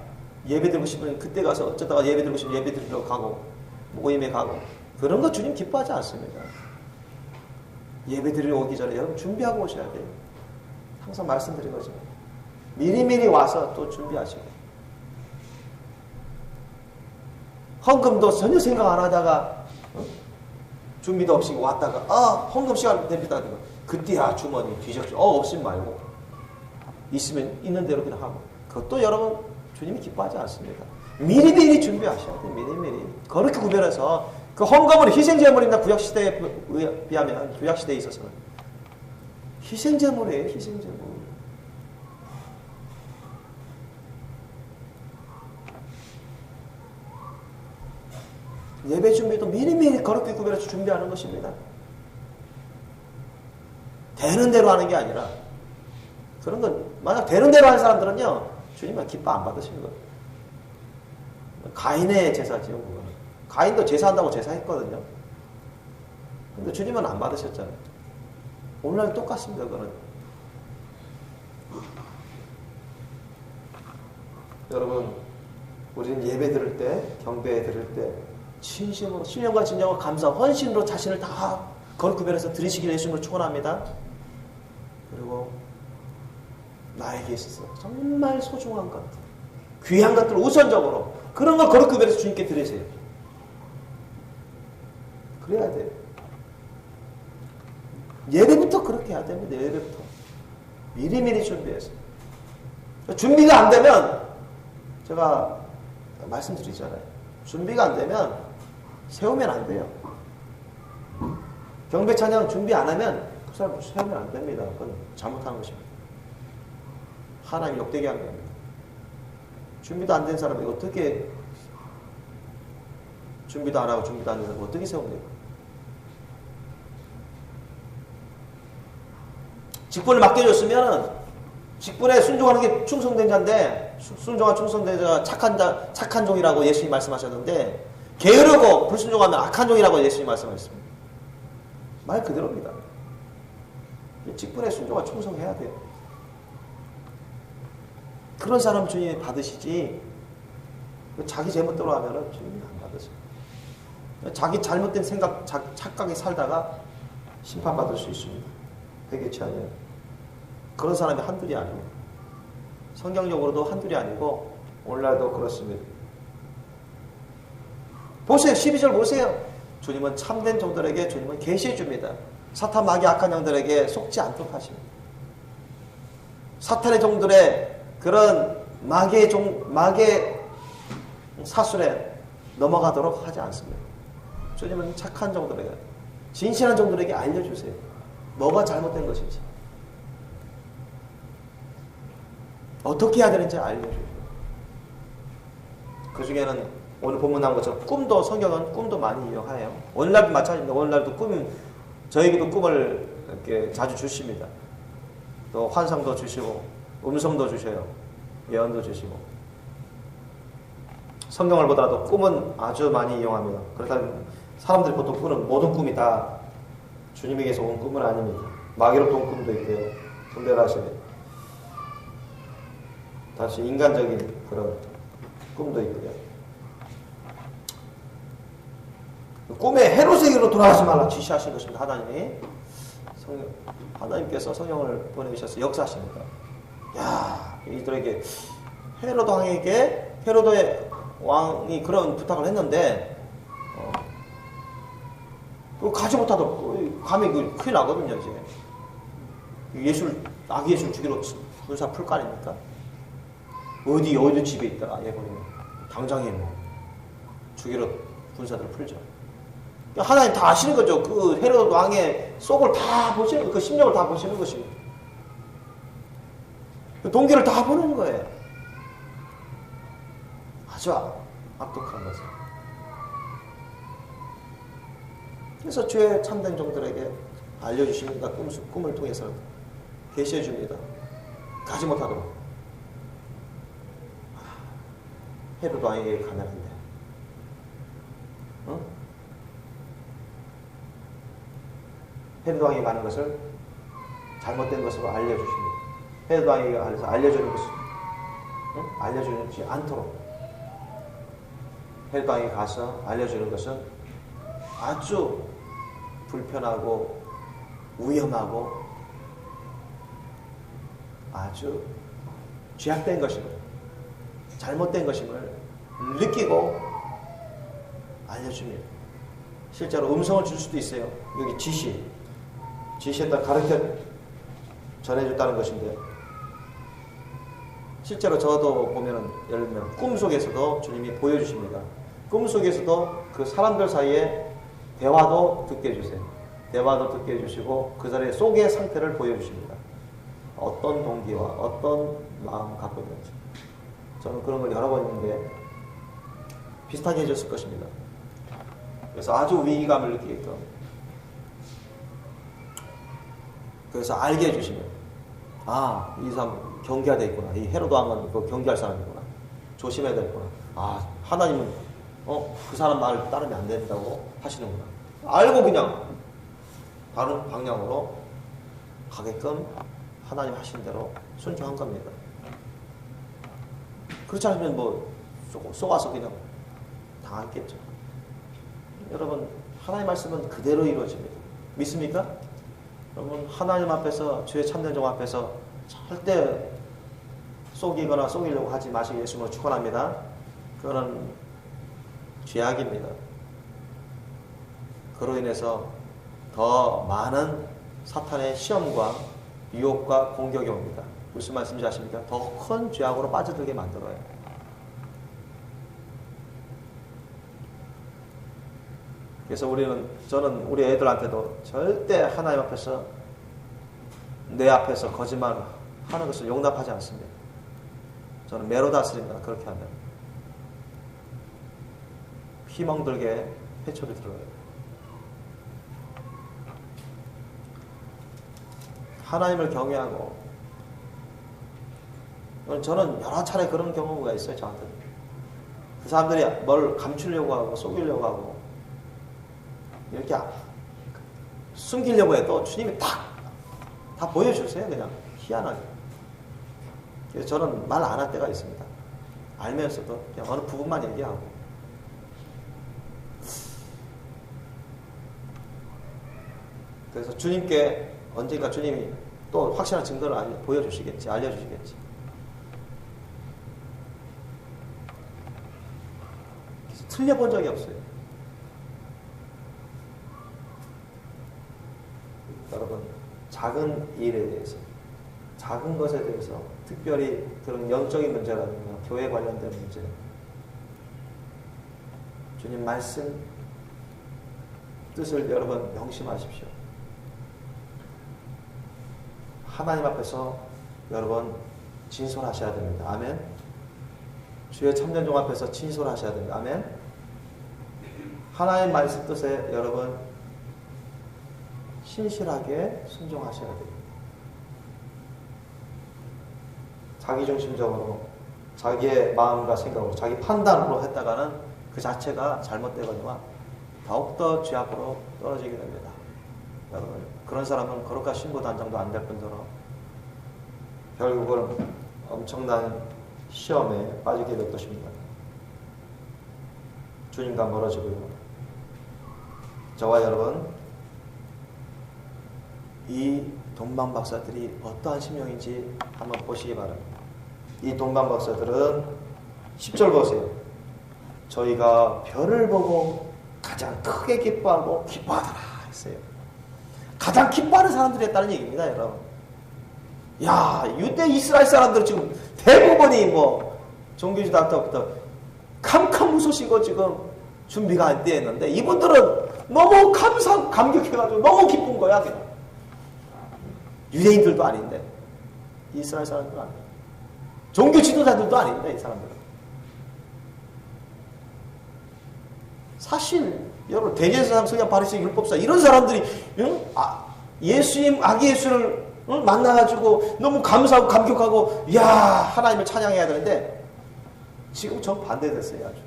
예배 드리고 싶으면 그때 가서 어쩌다가 예배 드리고 싶으면 예배 드리러 가고 모임에 가고 그런 거 주님 기뻐하지 않습니다. 예배 드리러 오기 전에 여러분 준비하고 오셔야 돼요. 항상 말씀드린 거죠. 미리미리 와서 또 준비하시고 헌금도 전혀 생각 안 하다가 준비도 없이 왔다가 헌금 시간 됩니다. 그때야 주머니 뒤적죠. 없으면 말고 있으면 있는 대로 그냥 하고 그것도 여러분 주님이 기뻐하지 않습니다. 미리미리 준비하셔야 돼요. 미리미리. 그렇게 구별해서 그 헌금은 희생제물입니다. 구약시대에 비하면 구약시대에 있어서는 희생제물이에요. 희생제물. 예배 준비도 미리미리 그렇게 구별해서 준비하는 것입니다. 되는 대로 하는 게 아니라 그런 건 만약 되는 대로 하는 사람들은요 주님은 기뻐 안 받으시는 거예요. 가인의 제사지요, 그거는. 가인도 제사한다고 제사했거든요. 근데 주님은 안 받으셨잖아요. 오늘날 똑같습니다, 그거는. 여러분, 우리는 예배 드릴 때, 경배 드릴 때, 진심으로, 신령과 진정과 감사, 헌신으로 자신을 다 거룩구별해서 드리시기를 예수님으로 축원합니다. 그리고 나에게 있어서 정말 소중한 것, 귀한 것들을 우선적으로 그런 걸 거룩구별해서 주님께 드리세요. 그래야 돼요. 예배부터 그렇게 해야 됩니다. 예배부터 미리미리 준비해서. 준비가 안 되면 제가 말씀드리잖아요. 준비가 안 되면 세우면 안 돼요. 경배 찬양 준비 안 하면 그 사람 세우면 안 됩니다. 그건 잘못하는 것입니다. 하나님 욕되게 하는 겁니다. 준비도 안 된 사람이 어떻게, 준비도 안 하고 준비도 안 된 사람이 어떻게 세웁니까? 직분을 맡겨줬으면 직분에 순종하는 게 충성된 자인데, 순종한 충성된 자가 착한 종이라고 예수님 말씀하셨는데, 게으르고 불순종하면 악한 종이라고 예수님 말씀하셨습니다. 말 그대로입니다. 직분에 순종과 충성해야 돼요. 그런 사람 주님이 받으시지, 자기 제멋대로 하면은 주님이 안 받으세요. 자기 잘못된 생각, 착각에 살다가 심판받을 수 있습니다. 회개치 않으면. 그런 사람이 한둘이 아닙니다. 성경적으로도 한둘이 아니고 오늘날도 그렇습니다. 보세요. 12절 보세요. 주님은 참된 종들에게 주님은 계시해 줍니다. 사탄 마귀 악한 영들에게 속지 않도록 하십니다. 사탄의 종들의 그런 마귀의 사술에 넘어가도록 하지 않습니다. 주님은 착한 종들에게, 진실한 종들에게 알려주세요. 뭐가 잘못된 것인지, 어떻게 해야 되는지 알려주세요. 그 중에는 오늘 본문 나온 것처럼 꿈도, 성경은 꿈도 많이 이용해요. 오늘날도 마찬가지입니다. 오늘날도 저에게도 꿈을 이렇게 자주 주십니다. 또 환상도 주시고, 음성도 주셔요. 예언도 주시고. 성경을 보더라도 꿈은 아주 많이 이용합니다. 그렇다 사람들이 보통 꾸는 모든 꿈이 다 주님에게서 온 꿈은 아닙니다. 마귀로부터 온 꿈도 있고요. 분별하시는 다시 인간적인 그런 꿈도 있고요. 꿈에 헤로세기로 돌아가지 말라 지시하신 것입니다. 하나님께서 성령을 보내주셔서 역사하십니다. 야, 이들에게 헤로도의 왕이 그런 부탁을 했는데 그거 가지 못하도록 감히 큰일 나거든요. 이제 아기 예수를 죽이러 군사 풀 거 아닙니까? 어디 집에 있다가 예보면 당장에 죽이러 군사들을 풀죠. 하나님 다 아시는 거죠. 그 헤로드 왕의 속을 다 보시는, 그 심령을 다 보시는 것입니다. 그 동기를 다 보는 거예요. 아주 악독한 것을. 그래서 주의 참된 종들에게 알려주십니다. 꿈을 통해서 계시해 줍니다. 가지 못하도록. 헤로드 왕에게 가면한데, 헤로드 왕에게 가는 것을 잘못된 것으로 알려주십니다. 헤로드 왕에게 가서 알려주는 것을 알려주지 않도록. 헤로드 왕에게 가서 알려주는 것은 아주 불편하고 위험하고 아주 죄악된 것임을, 잘못된 것임을 느끼고 알려줍니다. 실제로 음성을 줄 수도 있어요. 여기 지시했다 가르쳐 전해줬다는 것인데, 실제로 저도 보면은 예를 들면 꿈속에서도 주님이 보여주십니다. 꿈속에서도 그 사람들 사이에 대화도 듣게 해주세요. 대화도 듣게 해주시고 그 자리의 속의 상태를 보여주십니다. 어떤 동기와 어떤 마음 갖고 있는지. 저는 그런 걸 여러 번 있는데 비슷하게 해줬을 것입니다. 그래서 아주 위기감을 느끼게끔, 그래서 알게 해주시면, 이 사람 경계가 되어 있구나. 이 헤로드 왕은 그 경계할 사람이구나. 조심해야 되겠구나. 아, 하나님은 그 사람 말을 따르면 안 된다고 하시는구나. 알고 그냥 다른 방향으로 가게끔 하나님 하신 대로 순종한 겁니다. 그렇지 않으면 뭐 쏘아서 그냥 당했겠죠. 여러분, 하나님 말씀은 그대로 이루어집니다. 믿습니까? 여러분, 하나님 앞에서, 주의 참된 종 앞에서 절대 속이거나 속이려고 하지 마시기 예수님으로 축원합니다. 그거는 죄악입니다. 그로 인해서 더 많은 사탄의 시험과 유혹과 공격이 옵니다. 무슨 말씀인지 아십니까? 더 큰 죄악으로 빠져들게 만들어요. 그래서 저는 우리 애들한테도 절대 하나님 앞에서, 내 앞에서 거짓말 하는 것을 용납하지 않습니다. 저는 매로 다스립니다. 그렇게 하면. 피멍들게 회초리 들어요. 하나님을 경외하고, 저는 여러 차례 그런 경우가 있어요, 저한테. 그 사람들이 뭘 감추려고 하고, 속이려고 하고, 이렇게 숨기려고 해도 주님이 다 보여주세요, 그냥. 희한하게. 그래서 저는 말 안 할 때가 있습니다. 알면서도 그냥 어느 부분만 얘기하고. 그래서 주님께 언젠가 주님이 또 확실한 증거를 보여주시겠지, 알려주시겠지. 그래서 틀려본 적이 없어요. 여러분, 작은 일에 대해서, 작은 것에 대해서, 특별히 그런 영적인 문제라든가 교회 관련된 문제, 주님 말씀 뜻을 여러분 명심하십시오. 하나님 앞에서 여러분 진솔하셔야 됩니다. 아멘. 주의 참된 종 앞에서 진솔하셔야 됩니다. 아멘. 하나님 말씀 뜻에 여러분 신실하게 순종하셔야 됩니다. 자기중심적으로, 자기의 마음과 생각으로, 자기 판단으로 했다가는 그 자체가 잘못되거니와 더욱더 죄 앞으로 떨어지게 됩니다. 여러분, 그런 사람은 거룩한 신부도 한 정도 안 될 뿐더러 결국은 엄청난 시험에 빠지게 될 것입니다. 주님과 멀어지고요. 저와 여러분, 이 동방 박사들이 어떠한 심령인지 한번 보시기 바랍니다. 이 동방 박사들은 10절 보세요. 저희가 별을 보고 가장 크게 기뻐하고 기뻐하더라 했어요. 가장 기뻐하는 사람들이 했다는 얘기입니다, 여러분. 야, 유대 이스라엘 사람들 지금 대부분이 뭐 종교지도학부터 캄캄무소식고 지금 준비가 안 돼 있는데 이분들은 너무 감격해가지고 너무 기쁜 거야, 그냥. 유대인들도 아닌데, 이스라엘 사람들도 아닌데, 종교 지도자들도 아닌데, 이 사람들은. 사실 여러분, 대제사장, 서기관, 바리새인, 율법사 이런 사람들이 예수님, 아기 예수를 만나가지고 너무 감사하고 감격하고, 이야, 하나님을 찬양해야 되는데 지금 전 반대됐어요, 아주.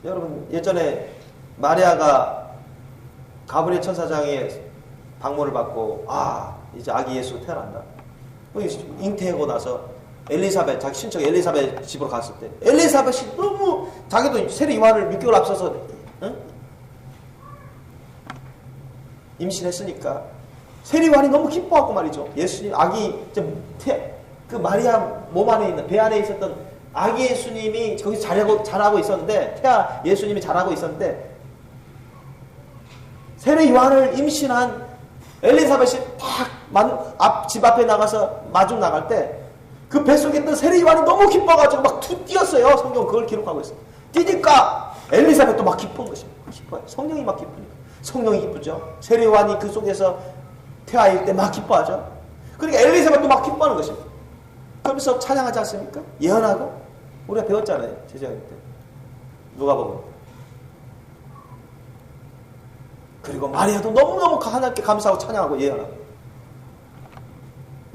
여러분, 예전에 마리아가 가브리엘 천사장의 방문을 받고, 이제 아기 예수 태어난다. 잉태하고 나서 엘리사벳, 자기 친척 엘리사벳 집으로 갔을 때, 엘리사벳이 너무, 자기도 세례 요한을 6개월 앞서서 임신했으니까 세례 요한이 너무 기뻐하고 말이죠. 예수님, 아기, 그 마리아 몸 안에 있는, 배 안에 있었던 아기 예수님이 거기서 자라고 있었는데, 태아 예수님이 자라고 있었는데, 세례 요한을 임신한 엘리사벳이 집 앞에 나가서 마중 나갈 때, 그 뱃속에 있던 세례 요한이 너무 기뻐가지고 막 뛰었어요. 성경은 그걸 기록하고 있어요. 뛰니까 엘리사벳도 막 기쁜 것입니다. 기뻐요. 성령이 막 기쁘니까. 성령이 기쁘죠. 세례 요한이 그 속에서 태아일 때 막 기뻐하죠. 그러니까 엘리사벳도 막 기뻐하는 것입니다. 그러면서 찬양하지 않습니까? 예언하고. 우리가 배웠잖아요, 제자일 때. 누가복음. 그리고 마리아도 너무너무 하나님께 감사하고 찬양하고 예언하고.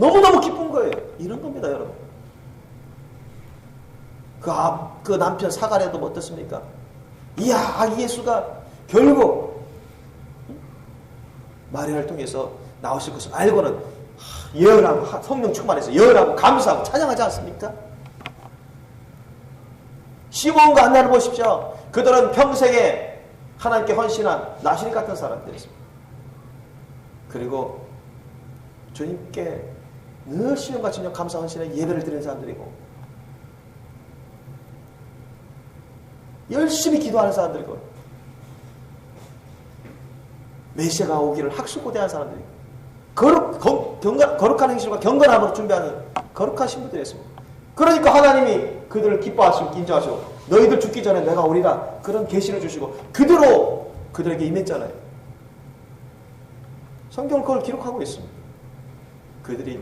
너무너무 기쁜 거예요. 이런 겁니다, 여러분. 그 남편 사가랴도 뭐 어떻습니까? 이야, 아기 예수가 결국 마리아를 통해서 나오실 것을 알고는 예언하고 성령 충만해서 예언하고 감사하고 찬양하지 않습니까? 시몬과 안나를 보십시오. 그들은 평생에 하나님께 헌신한 나시린 같은 사람들이었습니다. 그리고 주님께 늘 시몬과 진정 감사 헌신에 예배를 드리는 사람들이고 열심히 기도하는 사람들이고 메시아가 오기를 학수고대하는 사람들이고 거룩한 행실과 경건함으로 준비하는 거룩한 신부들이었습니다. 그러니까 하나님이 그들을 기뻐하시고 인정하시고 너희들 죽기 전에 내가 오리라 그런 계시를 주시고 그대로 그들에게 임했잖아요. 성경은 그걸 기록하고 있습니다. 그들이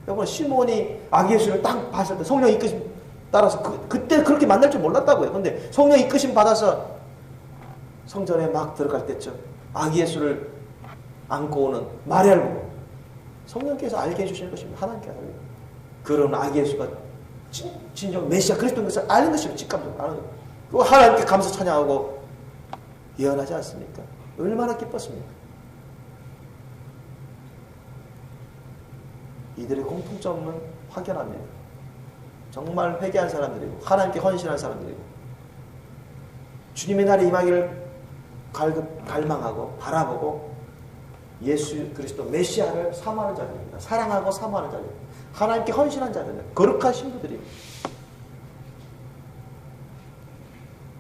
여러분 시몬이 아기 예수를 딱 봤을 때 성령 이끄심 따라서 그때 그렇게 만날 줄 몰랐다고요. 근데 성령 이끄심 받아서 성전에 막 들어갈 때쯤 아기 예수를 안고 오는 마리아를 보고 성령께서 알게 해주시는 것입니다. 하나님께서 그런 아기 예수가 진정 메시아 그리스도인 것을 아는 것입니다. 직감적으로 아는 것. 그리고 하나님께 감사 찬양하고 예언하지 않습니까? 얼마나 기뻤습니까? 이들의 공통점은 확연합니다. 정말 회개한 사람들이고 하나님께 헌신한 사람들이고 주님의 날이 임하기를 갈망하고 바라보고 예수 그리스도 메시아를 사모하는 자들입니다. 사랑하고 사모하는 자들입니다. 하나님께 헌신한 자들입니다. 거룩한 신부들입니다.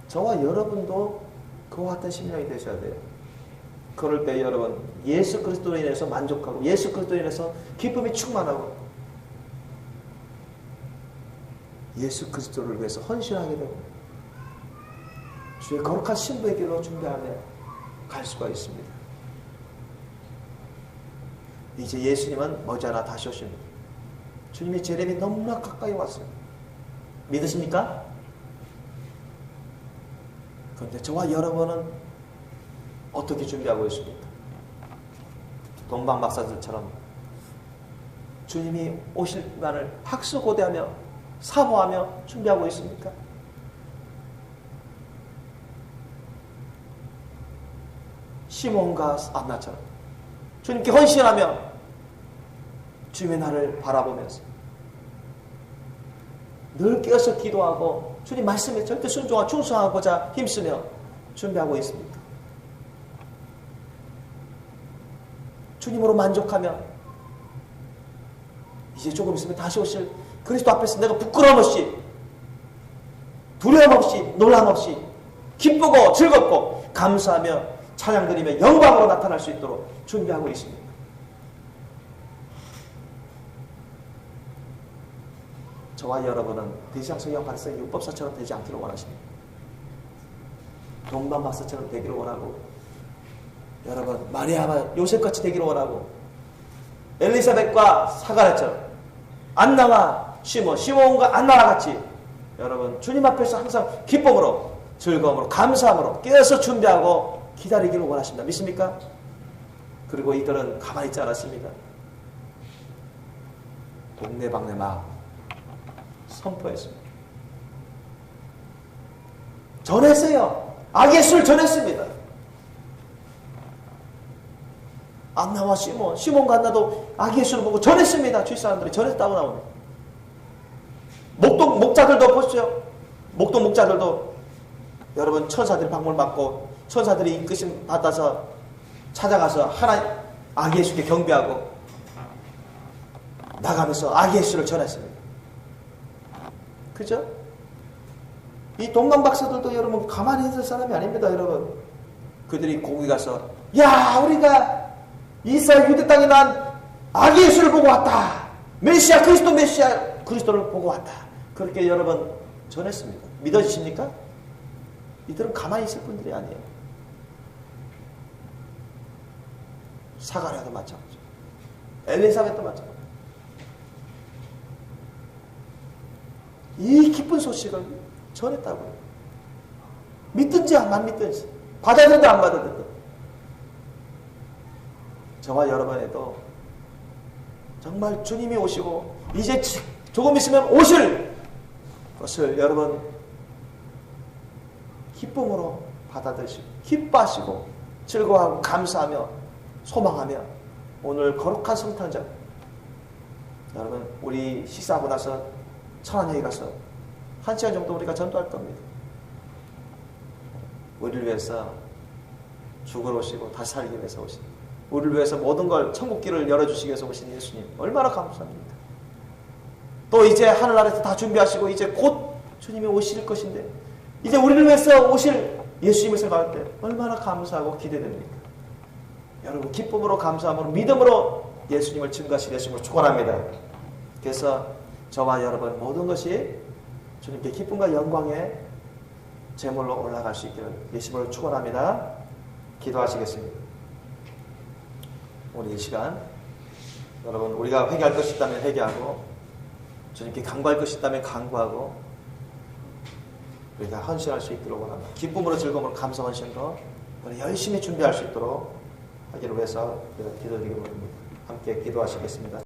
저와 여러분도 그와 같은 심령이 되셔야 돼요. 그럴 때 여러분 예수 그리스도로 인해서 만족하고 예수 그리스도로 인해서 기쁨이 충만하고 예수 그리스도를 위해서 헌신하게 되고 주의 거룩한 신부의 길로 준비하며 갈 수가 있습니다. 이제 예수님은 머지않아 다시 오십니다. 주님의 재림이 너무나 가까이 왔어요. 믿으십니까? 그런데 저와 여러분은 어떻게 준비하고 있습니까? 동방박사들처럼 주님이 오실 날을 학수고대하며 사모하며 준비하고 있습니까? 시몬과 안나처럼 주님께 헌신하며 주님의 날을 바라보면서 늘 깨어서 기도하고 주님 말씀에 절대 순종하고 충성하고자 힘쓰며 준비하고 있습니까? 주님으로 만족하며 이제 조금 있으면 다시 오실 그리스도 앞에서 내가 부끄러움 없이 두려움 없이 놀람 없이 기쁘고 즐겁고 감사하며 찬양드리며 영광으로 나타날 수 있도록 준비하고 있습니다. 저와 여러분은 대지상성경 바리새인 율법사처럼 되지 않기를 원하십니다. 동방박사처럼 되기를 원하고 여러분 마리아와 요셉같이 되기를 원하고 엘리사벳과 사가랴처럼 안나와 시몬과 안나와 같이 여러분 주님 앞에서 항상 기쁨으로 즐거움으로 감사함으로 깨어서 준비하고 기다리기를 원하십니다. 믿습니까? 그리고 이들은 가만히 있지 않았습니다. 동네방네 막 선포했습니다. 전했어요. 아기 예수를 전했습니다. 안나와 시몬과 안나도 아기 예수를 보고 전했습니다. 주위 사람들이 전했다고 나옵니다. 목자들도 보시죠. 목동 목자들도 여러분 천사들이 방문을 받고 천사들이 이끄심 받아서 찾아가서 아기 예수께 경배하고 나가면서 아기 예수를 전했습니다. 그죠? 이 동방박사들도 여러분 가만히 있을 사람이 아닙니다. 여러분 그들이 거기 가서 야 우리가 이스라엘 유대 땅에 난 아기 예수를 보고 왔다. 메시아 그리스도를 보고 왔다. 그렇게 여러분 전했습니다. 믿어지십니까? 이들은 가만히 있을 분들이 아니에요. 사가랴도 마찬가지. 엘리사벳도 마찬가지. 이 기쁜 소식을 전했다고요. 믿든지 안 믿든지 받아들든 안 받아들든 저와 여러분에도 정말 주님이 오시고 이제 조금 있으면 오실 것을 여러분 기쁨으로 받아들이시고 기뻐하시고 즐거워하고 감사하며 소망하며 오늘 거룩한 성탄절 여러분 우리 식사하고 나서 천안여기 가서 1시간 정도 우리가 전도할 겁니다. 우리를 위해서 죽으러 오시고 다시 살기 위해서 오신 우리를 위해서 모든 걸 천국길을 열어주시기 위해서 오신 예수님 얼마나 감사합니다. 또 이제 하늘나라에서 다 준비하시고 이제 곧 주님이 오실 것인데 이제 우리를 위해서 오실 예수님을 생각할 때 얼마나 감사하고 기대됩니까? 여러분 기쁨으로 감사함으로 믿음으로 예수님을 증거하실 예수님을 축원합니다. 그래서 저와 여러분 모든 것이 주님께 기쁨과 영광의 제물로 올라갈 수 있기를 예수님을 축원합니다. 기도하시겠습니다. 오늘 이 시간 여러분 우리가 회개할 것이 있다면 회개하고 주님께 간구할 것이 있다면 간구하고 우리가 헌신할 수 있도록 원합니다. 기쁨으로 즐거움으로 감사 헌신으로 우리 열심히 준비할 수 있도록 하기를 위해서 기도드리기 원합니다. 함께 기도하시겠습니다.